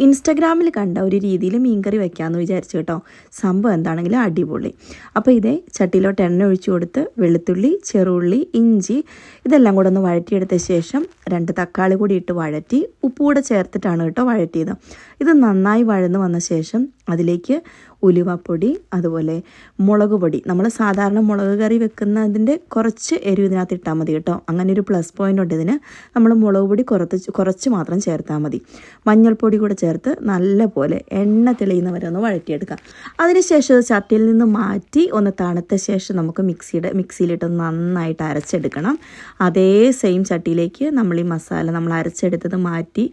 ഇൻസ്റ്റഗ്രാമിൽ കണ്ട ഒരു രീതിയിൽ മീൻകറി വെക്കാമെന്ന് വിചാരിച്ചു കേട്ടോ. സംഭവം എന്താണെങ്കിലും അടിപൊളി. അപ്പോൾ ഇതേ ചട്ടിയിലോട്ട് എണ്ണ ഒഴിച്ചു കൊടുത്ത് വെളുത്തുള്ളി, ചെറുള്ളി, ഇഞ്ചി ഇതെല്ലാം കൂടെ ഒന്ന് വഴറ്റിയെടുത്ത ശേഷം 2 തക്കാളി കൂടി ഇട്ട് വഴറ്റി ഉപ്പ് കൂടെ ചേർത്തിട്ടാണ് കേട്ടോ വഴറ്റിയത്. ഇത് നന്നായി വഴന്ന് വന്ന ശേഷം അതിലേക്ക് ഉലുവപ്പൊടി, അതുപോലെ മുളക് പൊടി, നമ്മൾ സാധാരണ മുളക് കറി വെക്കുന്നതിൻ്റെ കുറച്ച് എരിവ് ഇതിനകത്ത് ഇട്ടാൽ മതി കേട്ടോ. അങ്ങനെ ഒരു പ്ലസ് പോയിൻ്റ് ഉണ്ട് ഇതിന്. നമ്മൾ മുളക് പൊടി കുറച്ച് മാത്രം ചേർത്താൽ മതി. മഞ്ഞൾപ്പൊടി കൂടെ ചേർത്ത് നല്ല പോലെ എണ്ണ തെളിയുന്നവരെ ഒന്ന് വഴറ്റിയെടുക്കാം. അതിനുശേഷം ചട്ടിയിൽ നിന്ന് മാറ്റി ഒന്ന് തണുത്ത ശേഷം നമുക്ക് മിക്സിയിലിട്ട് നന്നായിട്ട് അരച്ചെടുക്കണം. അതേ സെയിം ചട്ടിയിലേക്ക് നമ്മൾ ഈ മസാല നമ്മൾ അരച്ചെടുത്തത് മാറ്റി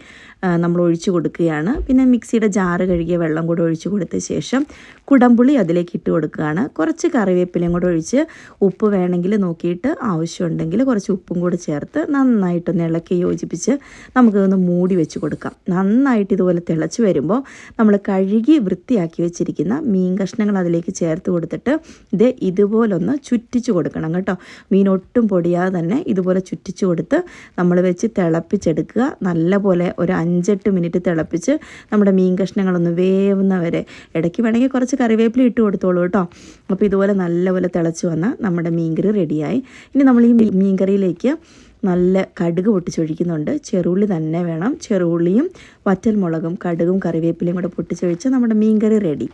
നമ്മൾ ഒഴിച്ചു കൊടുക്കുകയാണ്. പിന്നെ മിക്സിയുടെ ജാറ് കഴുകിയ വെള്ളം കൂടെ ഒഴിച്ചു കൊടുത്ത ശേഷം കുടംപുളി അതിലേക്ക് ഇട്ട് കൊടുക്കുകയാണ്. കുറച്ച് കറിവേപ്പിലയും കൂടെ ഒഴിച്ച് ഉപ്പ് വേണമെങ്കിൽ നോക്കിയിട്ട് ആവശ്യമുണ്ടെങ്കിൽ കുറച്ച് ഉപ്പും കൂടെ ചേർത്ത് നന്നായിട്ടൊന്ന് ഇളക്കി യോജിപ്പിച്ച് നമുക്കിതൊന്ന് മൂടി വെച്ച് കൊടുക്കാം. നന്നായിട്ട് ഇതുപോലെ തിളച്ച് വരുമ്പോൾ നമ്മൾ കഴുകി വൃത്തിയാക്കി വെച്ചിരിക്കുന്ന മീൻ കഷ്ണങ്ങൾ അതിലേക്ക് ചേർത്ത് കൊടുത്തിട്ട് ഇതുപോലൊന്ന് ചുറ്റിച്ച് കൊടുക്കണം കേട്ടോ. മീൻ ഒട്ടും പൊടിയാതെ തന്നെ ഇതുപോലെ ചുറ്റിച്ച് കൊടുത്ത് നമ്മൾ വെച്ച് തിളപ്പിച്ചെടുക്കുക. നല്ലപോലെ ഒരു 5-8 മിനിറ്റ് തിളപ്പിച്ച് നമ്മുടെ മീൻ കഷ്ണങ്ങളൊന്ന് വേവുന്നവരെ, ഇടയ്ക്ക് വേണമെങ്കിൽ കുറച്ച് കറിവേപ്പില ഇട്ട് കൊടുത്തോളൂ കേട്ടോ. അപ്പോൾ ഇതുപോലെ നല്ലപോലെ തിളച്ച് വന്നാൽ നമ്മുടെ മീൻകറി റെഡിയായി. ഇനി നമ്മൾ ഈ മീൻകറിയിലേക്ക് നല്ല കടുക് പൊട്ടിച്ചൊഴിക്കുന്നുണ്ട്. ചെറുള്ളി തന്നെ വേണം. ചെറുള്ളിയും വറ്റൽമുളകും കടുകും കറിവേപ്പിലയും കൂടെ പൊട്ടിച്ചൊഴിച്ച് നമ്മുടെ മീൻകറി റെഡി.